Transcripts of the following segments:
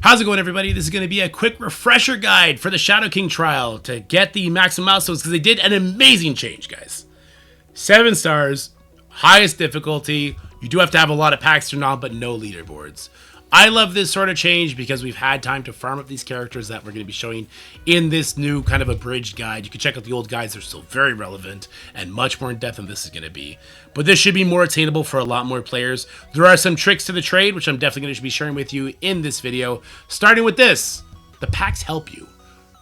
How's it going, everybody? This is going to be a quick refresher guide for the Shadow King trial to get the maximum milestones, because they did an amazing change, guys. 7 stars, highest difficulty. You do have to have a lot of packs turned on, but no leaderboards. I love this sort of change because we've had time to farm up these characters that we're going to be showing in this new kind of abridged guide. You can check out the old guides. They're still very relevant and much more in depth than this is going to be. But this should be more attainable for a lot more players. There are some tricks to the trade, which I'm definitely going to be sharing with you in this video. Starting with this, the packs help you.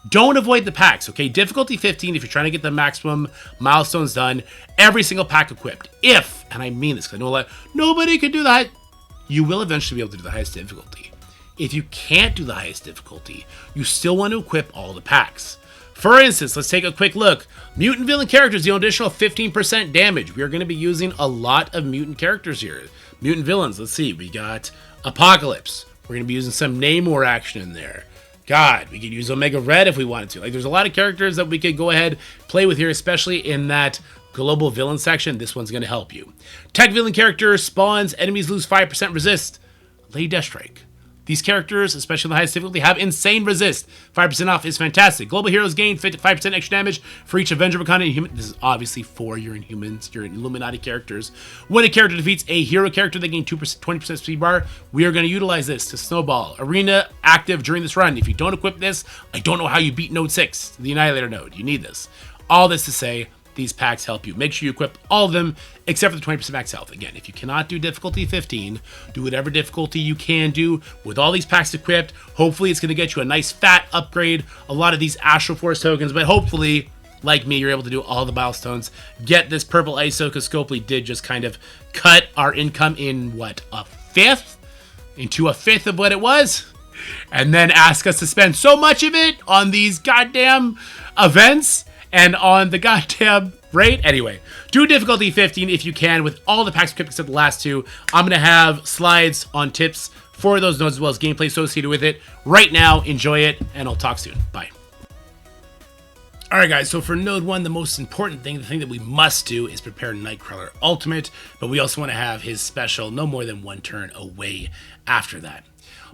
Don't avoid the packs, okay? Difficulty 15 if you're trying to get the maximum milestones done. Every single pack equipped. If, and I mean this because I know a lot, nobody can do that. You will eventually be able to do the highest difficulty. If you can't do the highest difficulty, you still want to equip all the packs. For instance, let's take a quick look. Mutant villain characters deal an additional 15% damage. We are going to be using a lot of mutant characters here. Mutant villains, let's see. We got Apocalypse. We're going to be using some Namor action in there. God, we could use Omega Red if we wanted to. Like, there's a lot of characters that we could go ahead play with here, especially in that global villain section. This one's going to help you. Tech villain character spawns, enemies lose 5% resist. Lady Deathstrike. These characters, especially the highest difficulty, have insane resist. 5% off is fantastic. Global heroes gain 5% extra damage for each Avenger Wakanda Inhuman. This is obviously for your Inhumans, your Illuminati characters. When a character defeats a hero character, they gain 20% speed bar. We are going to utilize this to snowball. Arena active during this run. If you don't equip this, I don't know how you beat Node 6, the Annihilator node. You need this. All this to say, these packs help you. Make sure you equip all of them except for the 20% max health. Again, if you cannot do difficulty 15, do whatever difficulty you can do with all these packs equipped. Hopefully it's going to get you a nice fat upgrade, a lot of these Astral Force tokens, but hopefully, like me, you're able to do all the milestones. Get this purple ISO, because Scopely did just kind of cut our income in, what, a fifth? Into a fifth of what it was? And then ask us to spend so much of it on these goddamn events and on the goddamn rate. Anyway, do difficulty 15 if you can with all the packs equipped except the last 2. I'm going to have slides on tips for those nodes as well as gameplay associated with it. Right now, enjoy it, and I'll talk soon. Bye. Alright guys, so for node 1, the most important thing, the thing that we must do is prepare Nightcrawler Ultimate, but we also want to have his special no more than 1 turn away after that.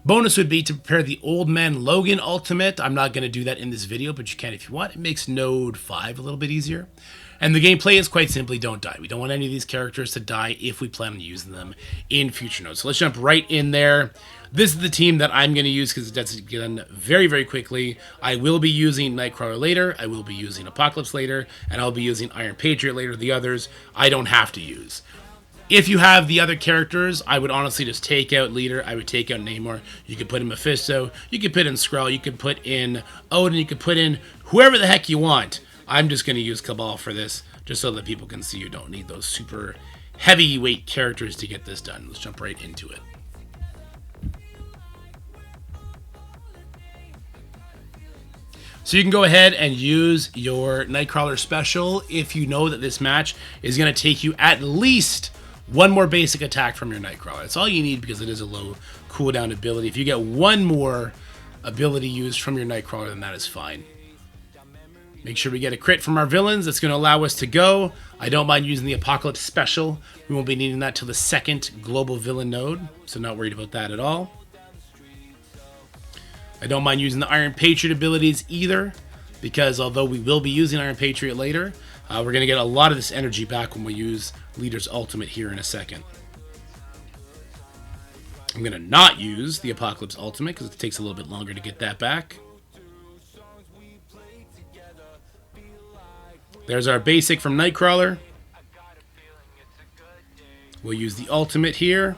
Bonus would be to prepare the Old Man Logan Ultimate. I'm not going to do that in this video, but you can if you want. It makes Node 5 a little bit easier. And the gameplay is quite simply don't die. We don't want any of these characters to die if we plan on using them in future nodes. So let's jump right in there. This is the team that I'm going to use because that's done very, very quickly. I will be using Nightcrawler later. I will be using Apocalypse later. And I'll be using Iron Patriot later. The others, I don't have to use. If you have the other characters, I would honestly just take out Leader. I would take out Namor. You could put in Mephisto. You could put in Skrull. You could put in Odin. You could put in whoever the heck you want. I'm just going to use Cabal for this, just so that people can see you don't need those super heavyweight characters to get this done. Let's jump right into it. So you can go ahead and use your Nightcrawler special if you know that this match is going to take you at least 1 more basic attack from your Nightcrawler. That's all you need because it is a low cooldown ability. If you get 1 more ability used from your Nightcrawler, then that is fine. Make sure we get a crit from our villains. That's going to allow us to go. I don't mind using the Apocalypse special. We won't be needing that till the 2nd global villain node, so not worried about that at all. I don't mind using the Iron Patriot abilities either, because although we will be using Iron Patriot later, we're going to get a lot of this energy back when we use Leader's Ultimate here in a second. I'm going to not use the Apocalypse Ultimate because it takes a little bit longer to get that back. There's our basic from Nightcrawler. We'll use the Ultimate here.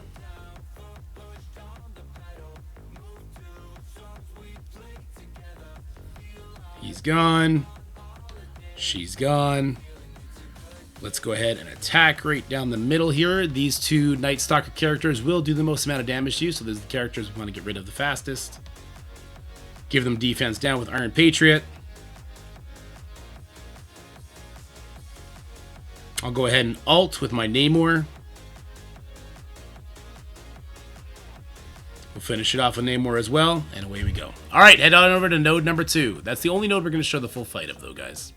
He's gone. She's gone. Let's go ahead and attack right down the middle here. These 2 Night Stalker characters will do the most amount of damage to you, so those are the characters we want to get rid of the fastest. Give them defense down with Iron Patriot. I'll go ahead and ult with my Namor. We'll finish it off with Namor as well, and away we go. Alright, head on over to node number 2. That's the only node we're going to show the full fight of, though, guys.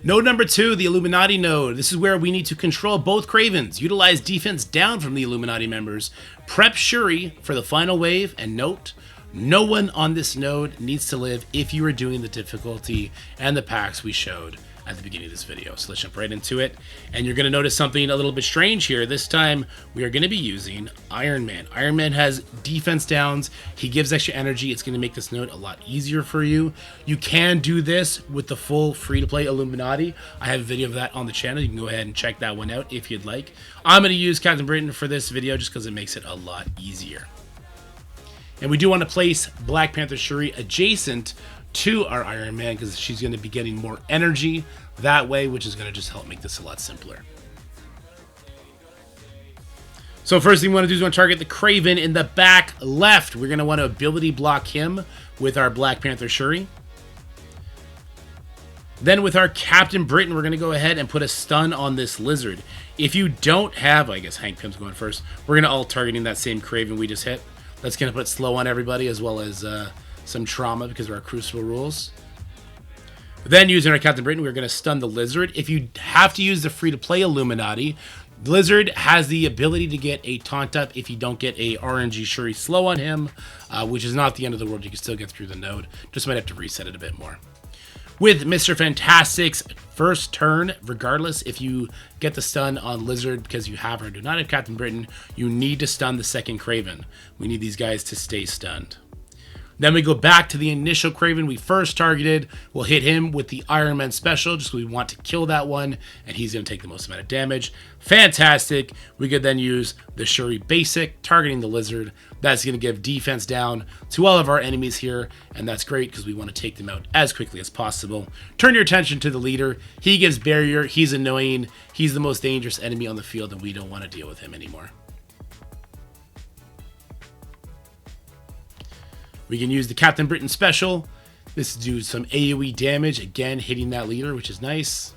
Node number 2, the Illuminati node. This is where we need to control both Cravens, utilize defense down from the Illuminati members, prep Shuri for the final wave, and note, No one on this node needs to live if you are doing the difficulty and the packs we showed at the beginning of this video. So let's jump right into it. And you're going to notice something a little bit strange here. This time we are going to be using Iron Man. Iron Man has defense downs. He gives extra energy. It's going to make this node a lot easier for you. You can do this with the full free-to-play Illuminati. I have a video of that on the channel. You can go ahead and check that one out if you'd like. I'm going to use Captain Britain for this video just because it makes it a lot easier. And we do want to place Black Panther Shuri adjacent to our Iron Man because she's going to be getting more energy that way, which is going to just help make this a lot simpler. So first thing we want to do is we want to target the Kraven in the back left. We're going to want to ability block him with our Black Panther Shuri. Then with our Captain Britain, we're going to go ahead and put a stun on this lizard. If you don't have, I guess Hank Pym's going first, we're going to all targeting that same Kraven we just hit. That's going to put slow on everybody as well as some trauma because of our Crucible rules. Then using our Captain Britain, we're going to stun the lizard. If you have to use the free-to-play Illuminati, the lizard has the ability to get a taunt up if you don't get a RNG Shuri slow on him, which is not the end of the world. You can still get through the node. Just might have to reset it a bit more. With Mr. Fantastic's first turn, regardless if you get the stun on Lizard because you have or do not have Captain Britain, you need to stun the second Kraven. We need these guys to stay stunned. Then we go back to the initial Kraven we first targeted. We'll hit him with the Iron Man special, just because we want to kill that one, and he's going to take the most amount of damage. Fantastic. We could then use the Shuri basic, targeting the lizard. That's going to give defense down to all of our enemies here, and that's great because we want to take them out as quickly as possible. Turn your attention to the leader. He gives barrier. He's annoying. He's the most dangerous enemy on the field, and we don't want to deal with him anymore. We can use the Captain Britain special. This does some AoE damage, again hitting that leader, which is nice.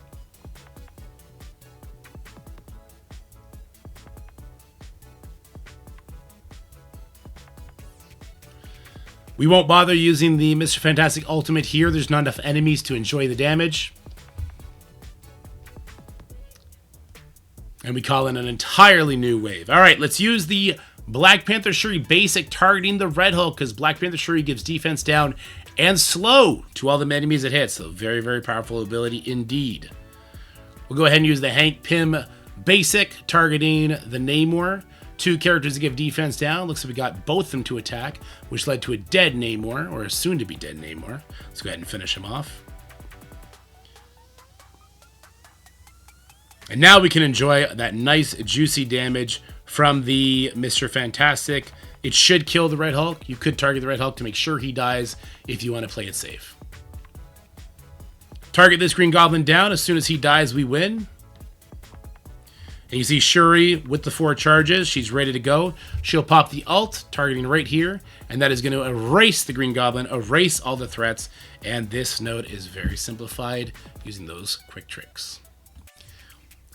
We won't bother using the Mr. Fantastic ultimate here. There's not enough enemies to enjoy the damage. And we call in an entirely new wave. All right, let's use the Black Panther Shuri basic targeting the Red Hulk because Black Panther Shuri gives defense down and slow to all the enemies it hits. So very, very powerful ability indeed. We'll go ahead and use the Hank Pym basic targeting the Namor. Two characters to give defense down. Looks like we got both of them to attack, which led to a dead Namor, or a soon-to-be dead Namor. Let's go ahead and finish him off. And now we can enjoy that nice, juicy damage from the Mr. Fantastic. It should kill the Red Hulk. You could target the Red Hulk to make sure he dies if you want to play it safe. Target this Green Goblin down. As soon as he dies, we win. And you see Shuri with the 4 charges. She's ready to go. She'll pop the ult, targeting right here. And that is going to erase the Green Goblin, erase all the threats. And this node is very simplified using those quick tricks.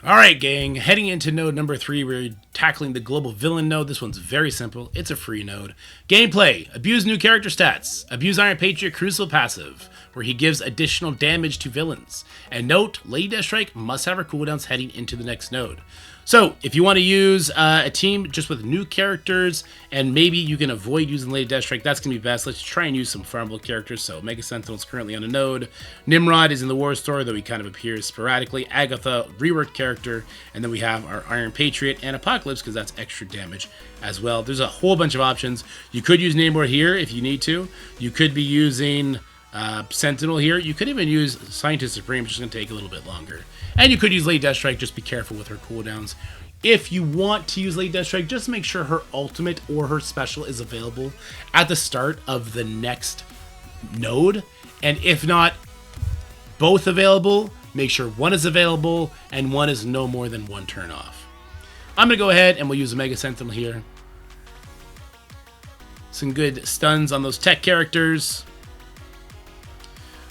Alright gang, heading into node number 3, we're tackling the global villain node. This one's very simple, it's a free node. Gameplay, abuse new character stats, abuse Iron Patriot Crucible passive, where he gives additional damage to villains. And note, Lady Deathstrike must have her cooldowns heading into the next node. So, if you want to use a team just with new characters, and maybe you can avoid using Lady Deathstrike, that's going to be best. Let's try and use some farmable characters. So, Mega Sentinel is currently on a node. Nimrod is in the War Store, though he kind of appears sporadically. Agatha, reworked character. And then we have our Iron Patriot and Apocalypse, because that's extra damage as well. There's a whole bunch of options. You could use Namor here if you need to. You could be using Sentinel here. You could even use Scientist Supreme, which is going to take a little bit longer. And you could use Lady Deathstrike, just be careful with her cooldowns. If you want to use Lady Deathstrike, just make sure her ultimate or her special is available at the start of the next node. And if not both available, make sure one is available and one is no more than 1 turn off. I'm going to go ahead and we'll use a Mega Sentinel here. Some good stuns on those tech characters.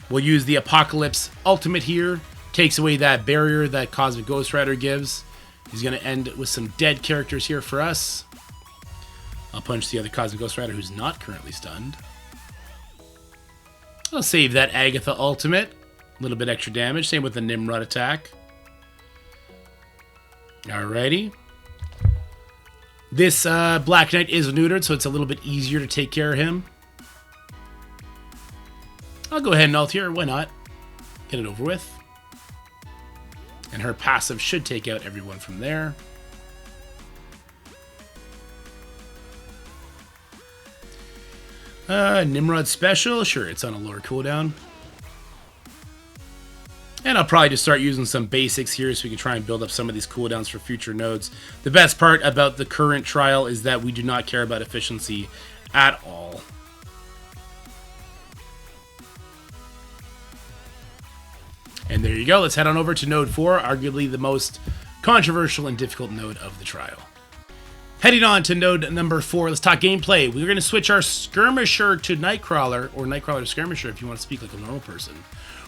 We'll use the Apocalypse ultimate here. Takes away that barrier that Cosmic Ghost Rider gives. He's going to end with some dead characters here for us. I'll punch the other Cosmic Ghost Rider who's not currently stunned. I'll save that Agatha ultimate. A little bit extra damage. Same with the Nimrod attack. Alrighty. This Black Knight is neutered, so it's a little bit easier to take care of him. I'll go ahead and ult here. Why not? Get it over with. And her passive should take out everyone from there. Nimrod special. Sure, it's on a lower cooldown. And I'll probably just start using some basics here so we can try and build up some of these cooldowns for future nodes. The best part about the current trial is that we do not care about efficiency at all. And there you go. Let's head on over to node 4, arguably the most controversial and difficult node of the trial. Heading on to node number 4, let's talk gameplay. We're going to switch our Skirmisher to Nightcrawler, or Nightcrawler to Skirmisher if you want to speak like a normal person.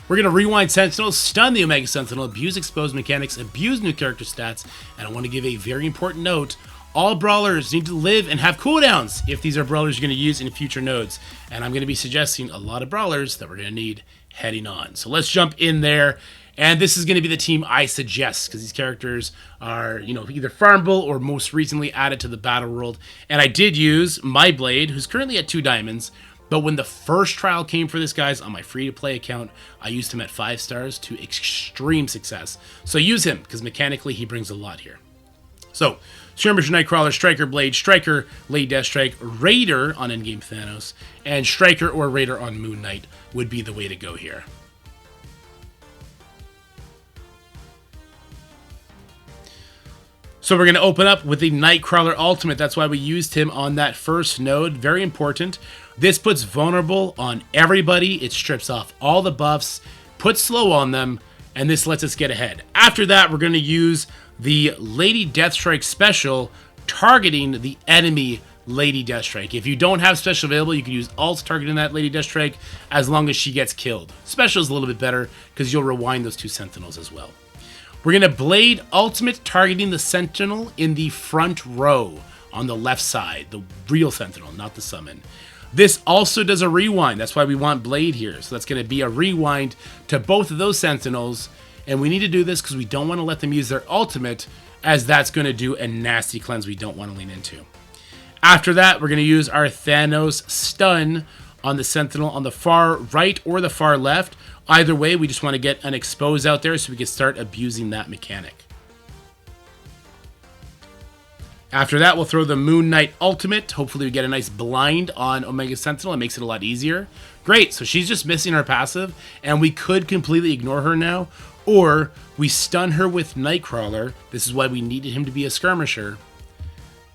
We're going to rewind Sentinel, stun the Omega Sentinel, abuse exposed mechanics, abuse new character stats, and I want to give a very important note. All brawlers need to live and have cooldowns if these are brawlers you're going to use in future nodes. And I'm going to be suggesting a lot of brawlers that we're going to need heading on. So let's jump in there. And this is going to be the team I suggest because these characters are, either farmable or most recently added to the battle world. And I did use my Blade, who's currently at 2 diamonds. But when the first trial came for this, guys, on my free-to-play account, I used him at 5 stars to extreme success. So use him because mechanically he brings a lot here. So, Skirmisher, Nightcrawler, Striker, Blade, Striker, Lady Deathstrike, Raider on Endgame Thanos, and Striker or Raider on Moon Knight would be the way to go here. So we're going to open up with the Nightcrawler Ultimate. That's why we used him on that first node. Very important. This puts vulnerable on everybody. It strips off all the buffs, puts slow on them, and this lets us get ahead. After that, we're going to use the Lady Deathstrike special targeting the enemy Lady Deathstrike. If you don't have special available, you can use ult targeting that Lady Deathstrike as long as she gets killed. Special is a little bit better because you'll rewind those 2 Sentinels as well. We're going to Blade Ultimate targeting the Sentinel in the front row on the left side. The real Sentinel, not the summon. This also does a rewind. That's why we want Blade here. So that's going to be a rewind to both of those Sentinels. And we need to do this because we don't want to let them use their ultimate, as that's going to do a nasty cleanse we don't want to lean into. After that, we're going to use our Thanos stun on the Sentinel on the far right or the far left. Either way, we just want to get an expose out there so we can start abusing that mechanic. After that, we'll throw the Moon Knight Ultimate. Hopefully we get a nice blind on Omega Sentinel. It makes it a lot easier. Great, so she's just missing her passive, and we could completely ignore her now, or we stun her with Nightcrawler. This is why we needed him to be a Skirmisher.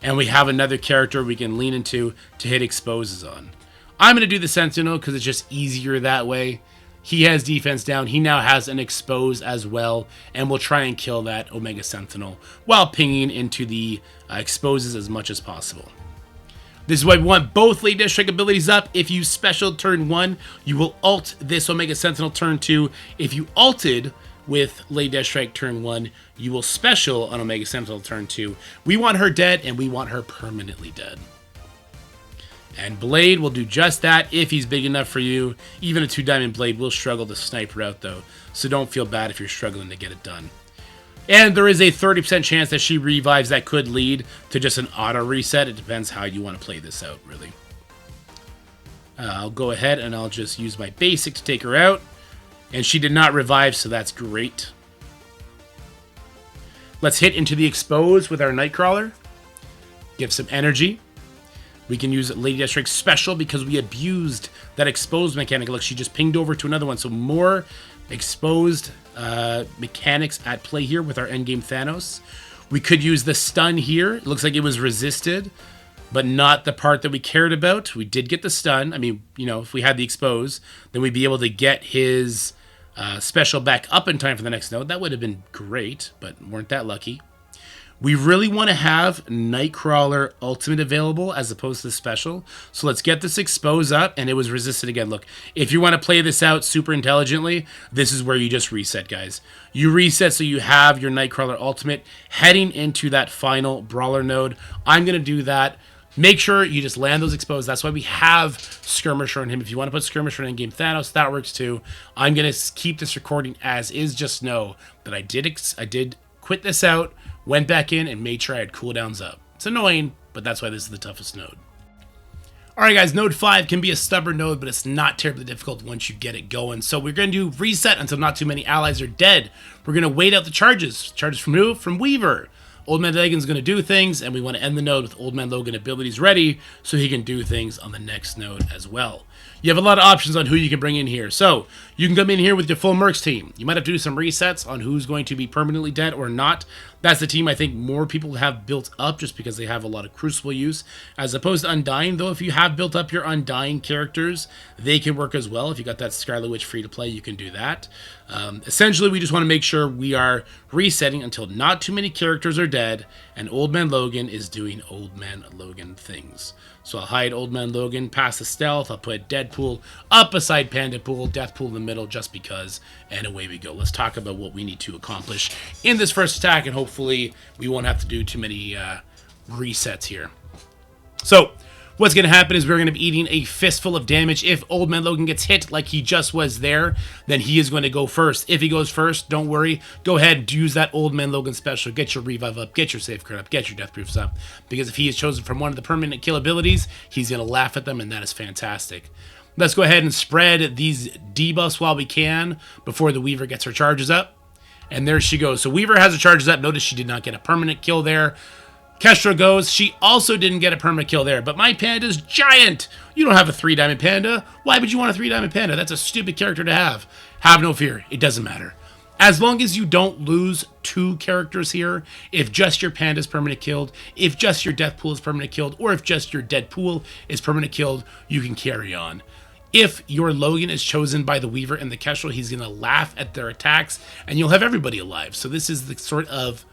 And we have another character we can lean into to hit exposes on. I'm going to do the Sentinel because it's just easier that way. He has defense down. He now has an expose as well, and we'll try and kill that Omega Sentinel while pinging into the exposes as much as possible. This is why we want both Lady Deathstrike abilities up. If you special turn 1, you will ult this Omega Sentinel turn 2. If you ulted with Lady Deathstrike turn 1, you will special on Omega Sentinel turn 2. We want her dead, and we want her permanently dead. And Blade will do just that if he's big enough for you. Even a 2-diamond Blade will struggle to snipe her out, though. So don't feel bad if you're struggling to get it done. And there is a 30% chance that she revives that could lead to just an auto reset. It depends how you want to play this out, really. I'll go ahead and I'll just use my basic to take her out. And she did not revive, so that's great. Let's hit into the expose with our Nightcrawler. Give some energy. We can use Lady Deathstrike's special because we abused that exposed mechanic. Look, she just pinged over to another one. So more exposed mechanics at play here with our endgame Thanos. We could use the stun here. It looks like it was resisted, but not the part that we cared about. We did get the stun. I mean, if we had the expose, then we'd be able to get his special back up in time for the next node. That would have been great, but weren't that lucky. We really want to have Nightcrawler Ultimate available as opposed to the special. So let's get this expose up, and it was resisted again. Look, if you want to play this out super intelligently, this is where you just reset, guys. You reset so you have your Nightcrawler Ultimate heading into that final Brawler node. I'm going to do that. Make sure you just land those exposed. That's why we have Skirmisher on him. If you want to put Skirmisher in Endgame Thanos, that works too. I'm going to keep this recording as is. Just know that I did quit this out, went back in, and made sure I had cooldowns up. It's annoying, but that's why this is the toughest node. Alright guys, node 5 can be a stubborn node, but it's not terribly difficult once you get it going. So we're going to do reset until not too many allies are dead. We're going to wait out the charges. Charges from who? From Weaver. Old Man Logan's going to do things, and we want to end the node with Old Man Logan abilities ready so he can do things on the next node as well. You have a lot of options on who you can bring in here. So you can come in here with your full Mercs team. You might have to do some resets on who's going to be permanently dead or not. That's the team I think more people have built up just because they have a lot of Crucible use. As opposed to Undying, though, if you have built up your Undying characters, they can work as well. If you got that Scarlet Witch free to play, you can do that. Essentially, we just want to make sure we are resetting until not too many characters are dead and Old Man Logan is doing Old Man Logan things. So I'll hide Old Man Logan past the stealth. I'll put Deadpool up beside Pandapool, Deathpool in the middle just because, and away we go. Let's talk about what we need to accomplish in this first attack, and hopefully we won't have to do too many resets here. So what's going to happen is we're going to be eating a fistful of damage. If Old Man Logan gets hit like he just was there, then he is going to go first. If he goes first, don't worry. Go ahead and use that Old Man Logan special. Get your revive up, get your safeguard up, get your death proofs up. Because if he is chosen from one of the permanent kill abilities, he's going to laugh at them, and that is fantastic. Let's go ahead and spread these debuffs while we can before the Weaver gets her charges up. And there she goes. So Weaver has her charges up. Notice she did not get a permanent kill there. Kestra goes. She also didn't get a permanent kill there, but my panda's giant. You don't have a 3-diamond panda. Why would you want a 3-diamond panda? That's a stupid character to have. Have no fear. It doesn't matter. As long as you don't lose 2 characters here, if just your panda's permanent killed, if just your Deathpool is permanent killed, or if just your Deadpool is permanent killed, you can carry on. If your Logan is chosen by the Weaver and the Kestrel, he's going to laugh at their attacks, and you'll have everybody alive. So this is the sort of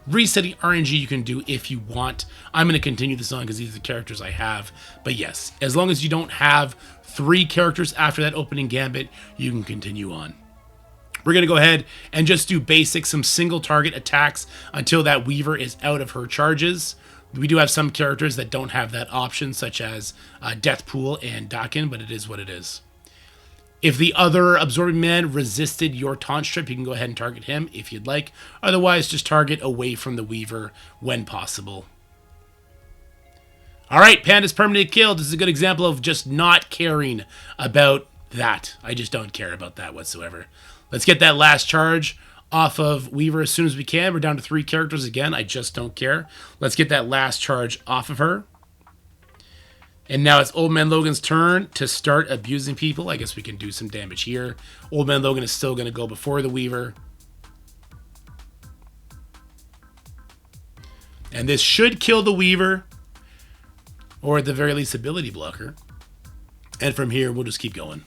resetting RNG you can do if you want. I'm going to continue this on because these are the characters I have. But yes, as long as you don't have 3 characters after that opening gambit, you can continue on. We're going to go ahead and just do basic, some single target attacks until that Weaver is out of her charges. We do have some characters that don't have that option, such as Deathpool and Dakin, but it is what it is. If the other Absorbing Man resisted your taunt strip, you can go ahead and target him if you'd like. Otherwise, just target away from the Weaver when possible. Alright, Panda's permanently killed. This is a good example of just not caring about that. I just don't care about that whatsoever. Let's get that last charge off of Weaver as soon as we can. We're down to 3 characters again. I just don't care. Let's get that last charge off of her. And now it's Old Man Logan's turn to start abusing people. I guess we can do some damage here. Old Man Logan is still going to go before the Weaver. And this should kill the Weaver, or at the very least ability blocker. And from here, we'll just keep going.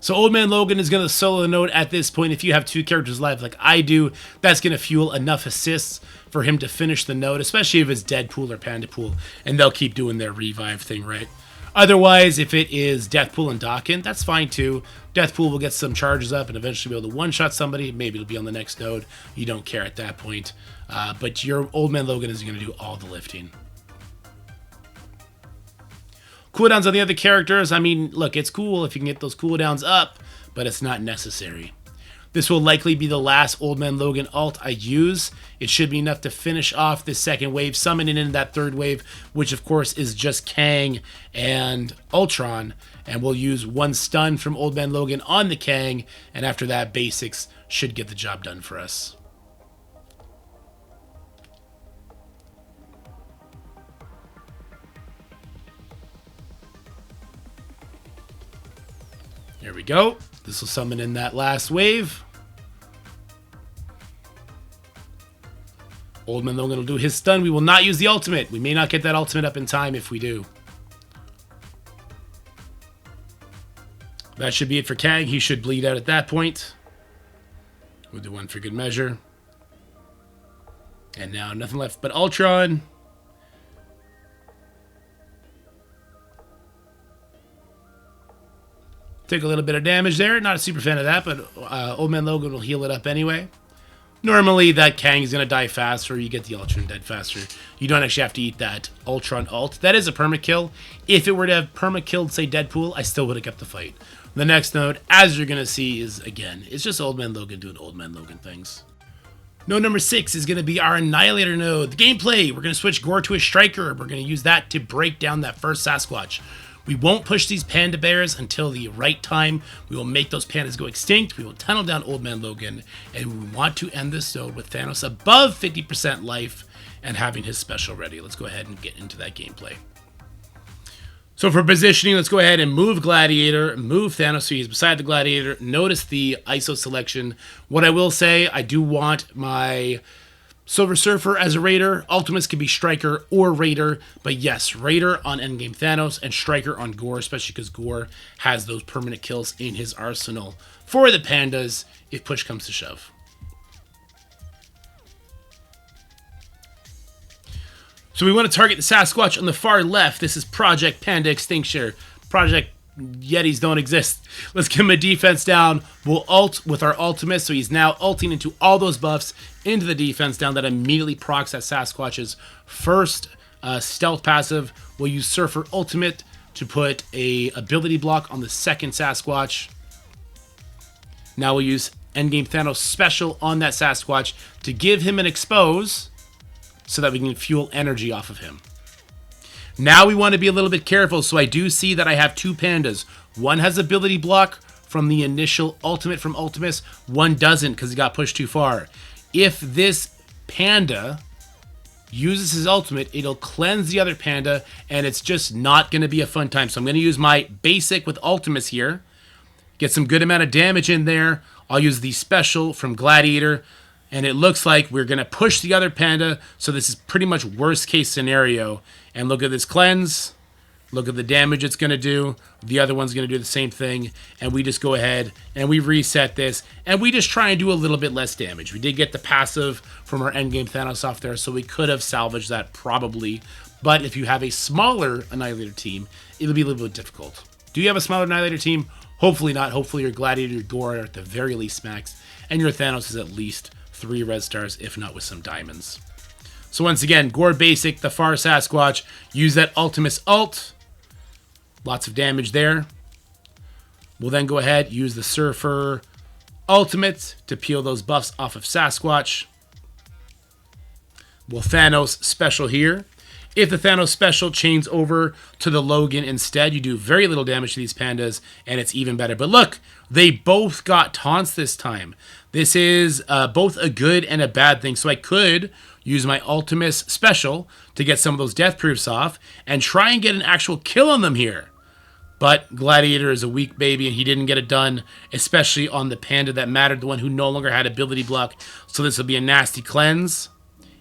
So Old Man Logan is going to solo the node at this point. If you have 2 characters live like I do, that's going to fuel enough assists for him to finish the node, especially if it's Deadpool or Pandapool, and they'll keep doing their revive thing, right? Otherwise, if it is Deathpool and Dakin, that's fine too. Deathpool will get some charges up and eventually be able to one-shot somebody. Maybe it'll be on the next node. You don't care at that point. But your Old Man Logan is going to do all the lifting. Cooldowns on the other characters, I mean, look, it's cool if you can get those cooldowns up, but it's not necessary. This will likely be the last Old Man Logan ult I use. It should be enough to finish off this second wave, summoning in that third wave, which of course is just Kang and Ultron. And we'll use 1 stun from Old Man Logan on the Kang, and after that, basics should get the job done for us. There we go. This will summon in that last wave. Old Man Logan will do his stun. We will not use the ultimate. We may not get that ultimate up in time if we do. That should be it for Kang. He should bleed out at that point. We'll do 1 for good measure. And now nothing left but Ultron. Take a little bit of damage there. Not a super fan of that, but Old Man Logan will heal it up anyway. Normally, that Kang is going to die faster. You get the Ultron dead faster. You don't actually have to eat that Ultron ult. That is a perma-kill. If it were to have perma-killed, say, Deadpool, I still would have kept the fight. The next node, as you're going to see, is, again, it's just Old Man Logan doing Old Man Logan things. Node number 6 is going to be our Annihilator node. The gameplay, we're going to switch Gore to a Striker. We're going to use that to break down that first Sasquatch. We won't push these Panda Bears until the right time. We will make those pandas go extinct. We will tunnel down Old Man Logan. And we want to end this node with Thanos above 50% life and having his special ready. Let's go ahead and get into that gameplay. So for positioning, let's go ahead and move Gladiator, move Thanos so he's beside the Gladiator. Notice the ISO selection. What I will say, I do want my Silver Surfer as a Raider. Ultimates can be Striker or Raider. But yes, Raider on Endgame Thanos and Striker on Gore, especially because Gore has those permanent kills in his arsenal for the Pandas if push comes to shove. So we want to target the Sasquatch on the far left. This is Project Panda Extinction. Project Yetis don't exist. Let's give him a defense down. We'll ult with our ultimate. So he's now ulting into all those buffs into the defense down. That immediately procs that Sasquatch's first stealth passive. We'll use Surfer Ultimate to put a ability block on the second Sasquatch. Now we'll use Endgame Thanos Special on that Sasquatch to give him an expose, so that we can fuel energy off of him. Now we want to be a little bit careful, so I do see that I have two pandas. One has ability block from the initial ultimate from Ultimus. One doesn't because he got pushed too far. If this panda uses his ultimate, it'll cleanse the other panda, and it's just not going to be a fun time. So I'm going to use my basic with Ultimus here. Get some good amount of damage in there. I'll use the special from Gladiator. And it looks like we're going to push the other panda. So this is pretty much worst case scenario. And look at this cleanse. Look at the damage it's going to do. The other one's going to do the same thing. And we just go ahead and we reset this. And we just try and do a little bit less damage. We did get the passive from our endgame Thanos off there. So we could have salvaged that probably. But if you have a smaller Annihilator team, it'll be a little bit difficult. Do you have a smaller Annihilator team? Hopefully not. Hopefully your Gladiator, your Gore are at the very least max. And your Thanos is at least 3 red stars, if not with some diamonds. So once again, Gore Basic, the far Sasquatch. Use that Ultimus ult. Lots of damage there. We'll then go ahead, use the Surfer Ultimate to peel those buffs off of Sasquatch. We'll Thanos Special here. If the Thanos Special chains over to the Logan instead, you do very little damage to these pandas, and it's even better. But look, they both got taunts this time. This is both a good and a bad thing. So I could use my Ultimus Special to get some of those death proofs off and try and get an actual kill on them here. But Gladiator is a weak baby, and he didn't get it done, especially on the panda that mattered, the one who no longer had ability block. So this will be a nasty cleanse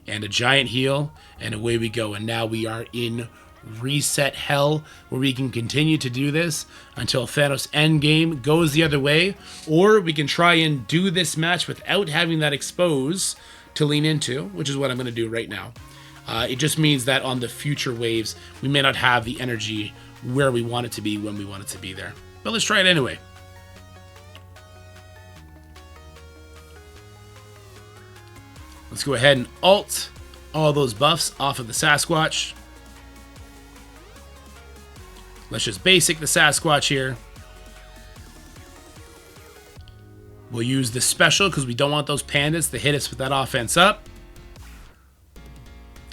and a giant heal, and away we go. And now we are in reset hell, where we can continue to do this until Thanos endgame goes the other way, or we can try and do this match without having that expose to lean into, which is what I'm going to do right now. It just means that on the future waves, we may not have the energy where we want it to be when we want it to be there. But let's try it anyway. Let's go ahead and ult all those buffs off of the Sasquatch. Let's just basic the Sasquatch here. We'll use the special because we don't want those pandas to hit us with that offense up.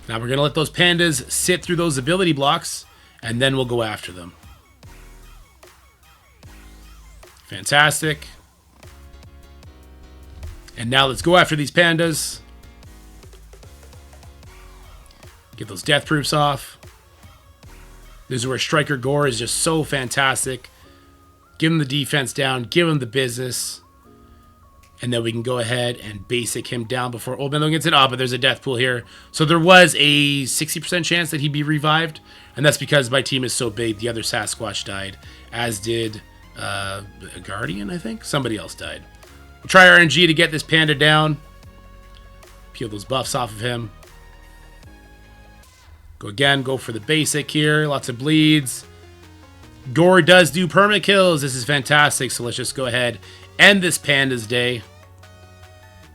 Now we're going to let those pandas sit through those ability blocks, and then we'll go after them. Fantastic. And now let's go after these pandas. Get those death proofs off. This is where Striker Gore is just so fantastic. Give him the defense down. Give him the business. And then we can go ahead and basic him down before Old Man Logan gets it. Oh, but there's a death pool here. So there was a 60% chance that he'd be revived. And that's because my team is so big. The other Sasquatch died. As did a Guardian, I think. Somebody else died. We'll try RNG to get this panda down. Peel those buffs off of him. Go for the basic here. Lots of bleeds. Gore does do permanent kills. This is fantastic. So let's just go ahead, end this panda's day.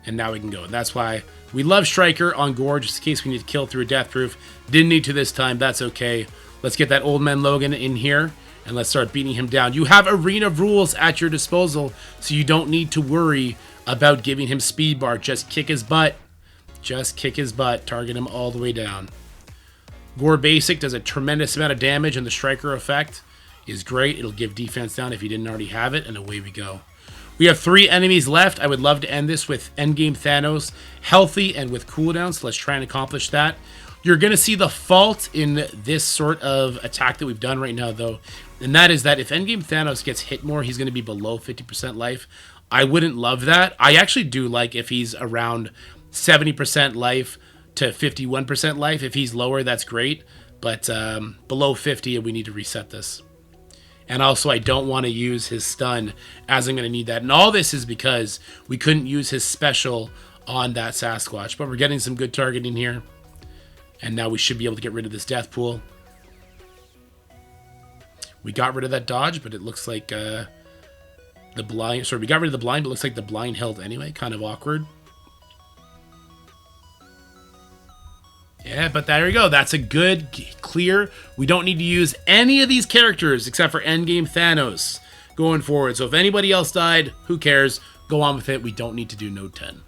And now we can go. And that's why we love Striker on Gore, just in case we need to kill through a death proof. Didn't need to this time. That's okay. Let's get that Old Man Logan in here, and let's start beating him down. You have Arena rules at your disposal, so you don't need to worry about giving him speed bar. Just kick his butt Just kick his butt, target him all the way down. Gore Basic does a tremendous amount of damage, and the Striker effect is great. It'll give defense down if you didn't already have it, and away we go. We have 3 enemies left. I would love to end this with Endgame Thanos healthy and with cooldown, so let's try and accomplish that. You're going to see the fault in this sort of attack that we've done right now, though, and that is that if Endgame Thanos gets hit more, he's going to be below 50% life. I wouldn't love that. I actually do like if he's around 70% life to 51% life. If he's lower, that's great, but below 50, we need to reset this. And also, I don't want to use his stun, as I'm going to need that. And all this is because we couldn't use his special on that Sasquatch. But we're getting some good targeting here. And now we should be able to get rid of this death pool. We got rid of that dodge, but it looks like the blind... Sorry, we got rid of the blind, but it looks like the blind held anyway. Kind of awkward. Yeah, but there you go. That's a good clear. We don't need to use any of these characters except for Endgame Thanos going forward. So if anybody else died, who cares? Go on with it. We don't need to do node 10.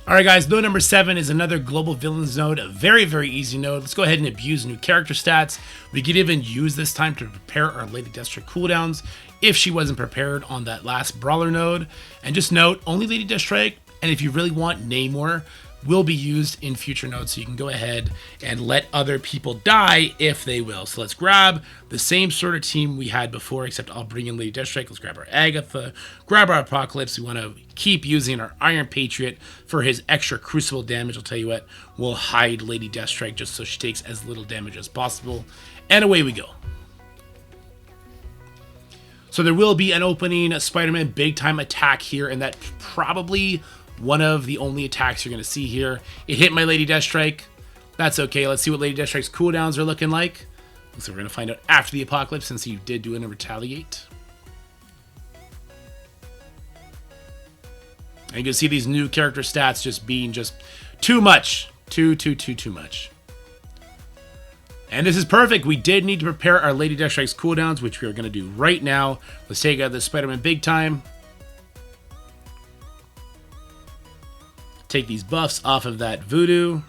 Alright guys, node number 7 is another global villains node. A very, very easy node. Let's go ahead and abuse new character stats. We could even use this time to prepare our Lady Deathstrike cooldowns if she wasn't prepared on that last brawler node. And just note, only Lady Deathstrike, and if you really want Namor, will be used in future nodes, so you can go ahead and let other people die if they will. So let's grab the same sort of team we had before, except I'll bring in Lady Deathstrike. Let's grab our Agatha, grab our Apocalypse. We want to keep using our Iron Patriot for his extra Crucible damage. I'll tell you what, we'll hide Lady Deathstrike just so she takes as little damage as possible. And away we go. So there will be an opening Spider-Man big time attack here, and that probably one of the only attacks you're going to see here. It hit my Lady Deathstrike. That's okay. Let's see what Lady Deathstrike's cooldowns are looking like. So we're going to find out after the Apocalypse, since he did do it and retaliate. And you can see these new character stats just being just too much. Too much. And this is perfect. We did need to prepare our Lady Deathstrike's cooldowns, which we are going to do right now. Let's take out the Spider-Man big time. Take these buffs off of that voodoo.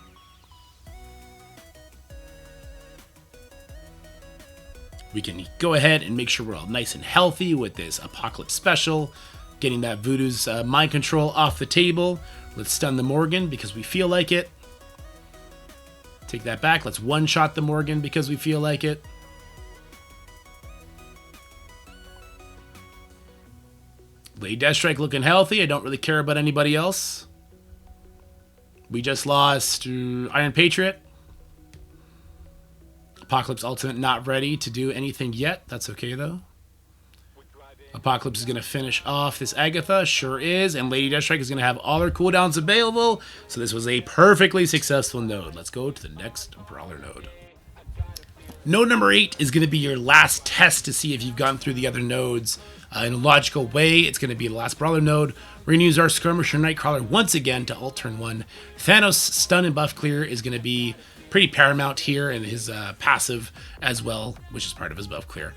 We can go ahead and make sure we're all nice and healthy with this Apocalypse special. Getting that voodoo's mind control off the table. Let's stun the Morgan because we feel like it. Take that back. Let's one-shot the Morgan because we feel like it. Lady Deathstrike looking healthy. I don't really care about anybody else. We just lost Iron Patriot. Apocalypse Ultimate not ready to do anything yet. That's okay, though. Apocalypse is going to finish off this Agatha. Sure is. And Lady Deathstrike is going to have all her cooldowns available. So this was a perfectly successful node. Let's go to the next brawler node. Node number 8 is going to be your last test to see if you've gone through the other nodes in a logical way. It's going to be the last brawler node. We're going to use our Skirmisher Nightcrawler once again to ult turn 1. Thanos stun and buff clear is going to be pretty paramount here, and his passive as well, which is part of his buff clear.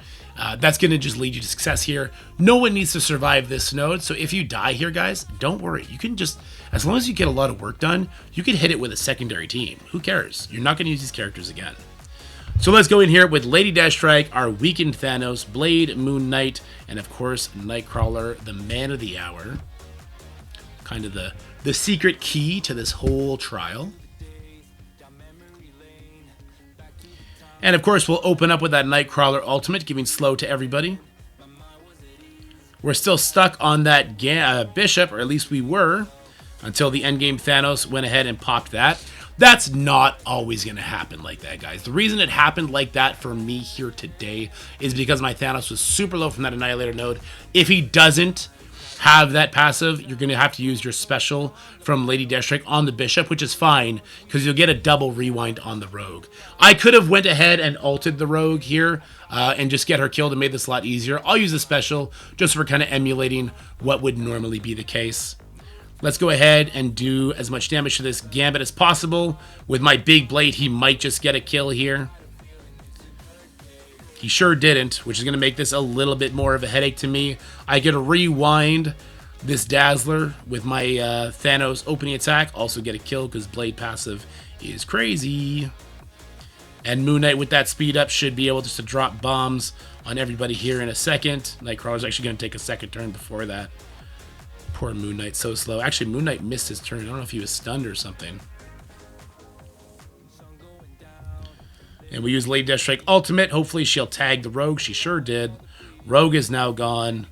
That's going to just lead you to success here. No one needs to survive this node, so if you die here, guys, don't worry. You can just, as long as you get a lot of work done, you can hit it with a secondary team. Who cares? You're not going to use these characters again. So let's go in here with Lady Deathstrike, our weakened Thanos, Blade, Moon Knight, and of course, Nightcrawler, the man of the hour. Kind of the secret key to this whole trial. And of course, we'll open up with that Nightcrawler ultimate, giving slow to everybody. We're still stuck on that Bishop, or at least we were, until the endgame Thanos went ahead and popped that. That's not always going to happen like that, guys. The reason it happened like that for me here today is because my Thanos was super low from that Annihilator node. If he doesn't have that passive, you're going to have to use your special from Lady Deathstrike on the Bishop, which is fine because you'll get a double rewind on the Rogue. I could have went ahead and ulted the Rogue here and just get her killed and made this a lot easier. I'll use the special just for kind of emulating what would normally be the case. Let's go ahead and do as much damage to this Gambit as possible. With my big blade, he might just get a kill here. He sure didn't, which is going to make this a little bit more of a headache to me. I could rewind this Dazzler with my Thanos opening attack. Also get a kill because Blade passive is crazy. And Moon Knight with that speed up should be able just to drop bombs on everybody here in a second. Nightcrawler's actually going to take a second turn before that. Poor Moon Knight, so slow. Actually, Moon Knight missed his turn. I don't know if he was stunned or something. And we use Lady Deathstrike Ultimate. Hopefully she'll tag the Rogue. She sure did. Rogue is now gone.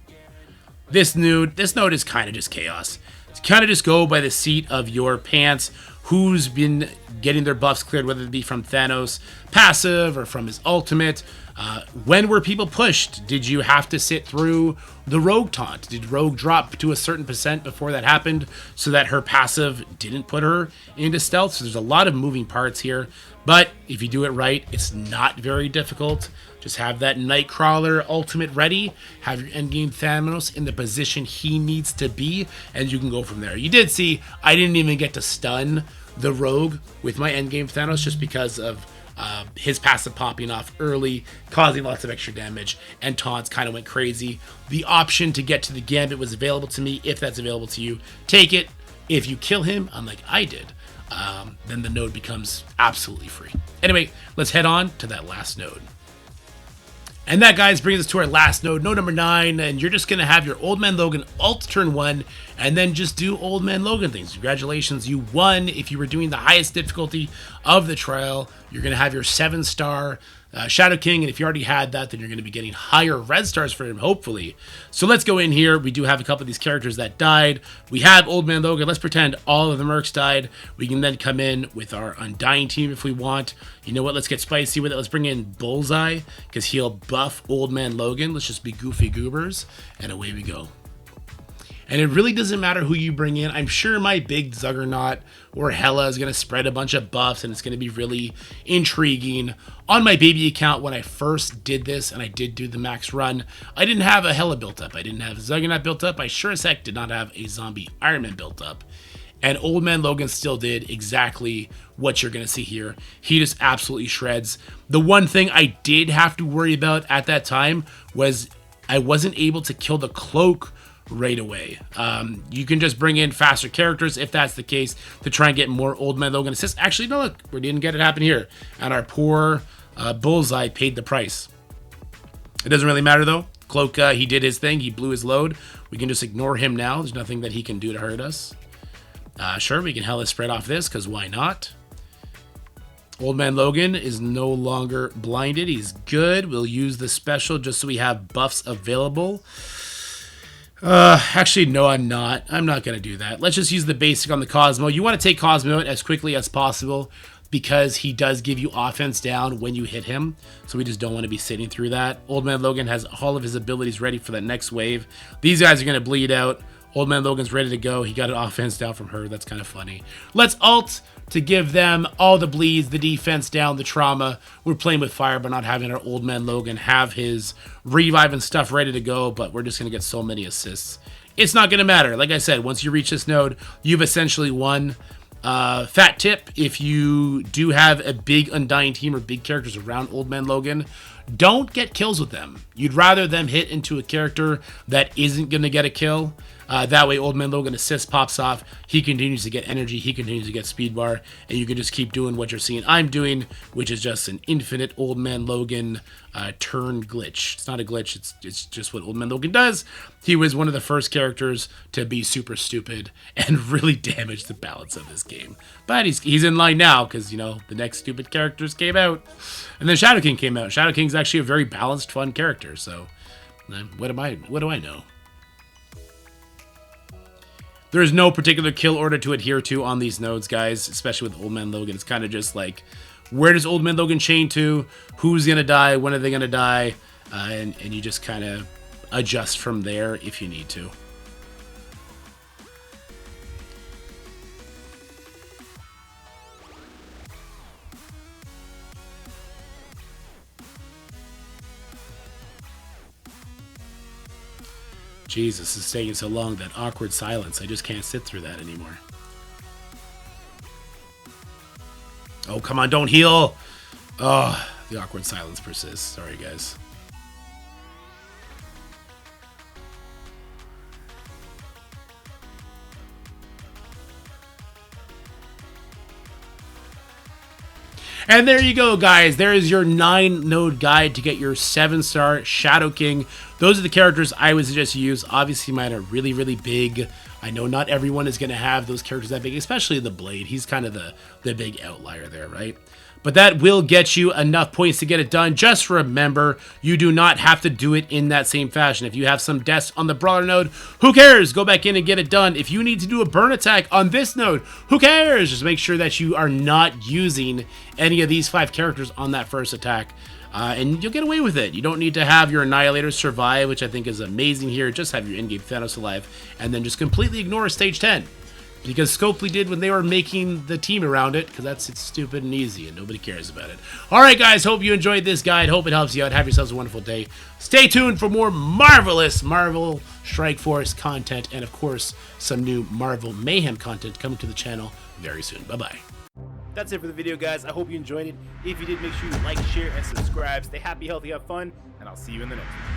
This node is kind of just chaos. It's kind of just go by the seat of your pants. Who's been getting their buffs cleared, whether it be from Thanos passive or from his ultimate. When were people pushed? Did you have to sit through the Rogue taunt? Did Rogue drop to a certain percent before that happened so that her passive didn't put her into stealth? So there's a lot of moving parts here. But if you do it right, it's not very difficult. Just have that Nightcrawler ultimate ready. Have your endgame Thanos in the position he needs to be, and you can go from there. You did see I didn't even get to stun the Rogue with my endgame Thanos just because of his passive popping off early, causing lots of extra damage, and taunts kind of went crazy. The option to get to the Gambit was available to me. If that's available to you, take it. If you kill him, unlike I did, then the node becomes absolutely free. Anyway, let's head on to that last node. And that, guys, brings us to our last node, node number 9, and you're just going to have your Old Man Logan ult turn 1, and then just do Old Man Logan things. Congratulations, you won. If you were doing the highest difficulty of the trial, you're going to have your 7-star Shadow King, and if you already had that, then you're going to be getting higher red stars for him, hopefully. So let's go in here. We do have a couple of these characters that died. We have Old Man Logan. Let's pretend all of the mercs died. We can then come in with our Undying team if we want. You know what? Let's get spicy with it. Let's bring in Bullseye, because he'll buff Old Man Logan. Let's just be goofy goobers, and away we go. And it really doesn't matter who you bring in. I'm sure my big Juggernaut or Hela is going to spread a bunch of buffs, and it's going to be really intriguing. On my baby account, when I first did this, and I did do the max run, I didn't have a Hela built up. I didn't have a Juggernaut built up. I sure as heck did not have a zombie Iron Man built up. And Old Man Logan still did exactly what you're going to see here. He just absolutely shreds. The one thing I did have to worry about at that time was I wasn't able to kill the cloak right away. You can just bring in faster characters if that's the case to try and get more Old Man Logan assists. Actually, no, look, we didn't get it happen here. And our poor Bullseye paid the price. It doesn't really matter though. Cloak, he did his thing. He blew his load. We can just ignore him now. There's nothing that he can do to hurt us. Sure, we can hella spread off this because why not? Old Man Logan is no longer blinded. He's good. We'll use the special just so we have buffs available. Actually, no, I'm not. I'm not going to do that. Let's just use the basic on the Cosmo. You want to take Cosmo out as quickly as possible because he does give you offense down when you hit him. So we just don't want to be sitting through that. Old Man Logan has all of his abilities ready for that next wave. These guys are going to bleed out. Old Man Logan's ready to go. He got an offense down from her. That's kind of funny. Let's ult to give them all the bleeds, the defense down, the trauma. We're playing with fire, but not having our Old Man Logan have his revive and stuff ready to go, but we're just going to get so many assists. It's not going to matter. Like I said, once you reach this node, you've essentially won. Fat tip, if you do have a big Undying team or big characters around Old Man Logan, don't get kills with them. You'd rather them hit into a character that isn't going to get a kill. That way, Old Man Logan assist pops off. He continues to get energy. He continues to get speed bar. And you can just keep doing what you're seeing I'm doing, which is just an infinite Old Man Logan turn glitch. It's not a glitch. It's just what Old Man Logan does. He was one of the first characters to be super stupid and really damage the balance of this game. But he's in line now because, you know, the next stupid characters came out. And then Shadow King came out. Shadow King's actually a very balanced, fun character. So what do I know? There is no particular kill order to adhere to on these nodes, guys, especially with Old Man Logan. It's kind of just like, where does Old Man Logan chain to? Who's going to die? When are they going to die? And you just kind of adjust from there if you need to. Jesus, it's taking so long, that awkward silence. I just can't sit through that anymore. Oh, come on, don't heal. Oh, the awkward silence persists. Sorry, guys. And there you go, guys. There is your 9-node guide to get your 7-star Shadow King. Those are the characters I would suggest you use. Obviously, mine are really, really big. I know not everyone is going to have those characters that big, especially the Blade. He's kind of the big outlier there, right? But that will get you enough points to get it done. Just remember, you do not have to do it in that same fashion. If you have some deaths on the Brawler node, who cares? Go back in and get it done. If you need to do a burn attack on this node, who cares? Just make sure that you are not using any of these 5 characters on that first attack. And you'll get away with it. You don't need to have your Annihilator survive, which I think is amazing here. Just have your in-game Thanos alive, and then just completely ignore stage 10. Because Scopely did when they were making the team around it, because it's stupid and easy, and nobody cares about it. Alright guys, hope you enjoyed this guide. Hope it helps you out. Have yourselves a wonderful day. Stay tuned for more marvelous Marvel Strike Force content, and of course, some new Marvel Mayhem content coming to the channel very soon. Bye-bye. That's it for the video, guys. I hope you enjoyed it. If you did, make sure you like, share, and subscribe. Stay happy, healthy, have fun, and I'll see you in the next one.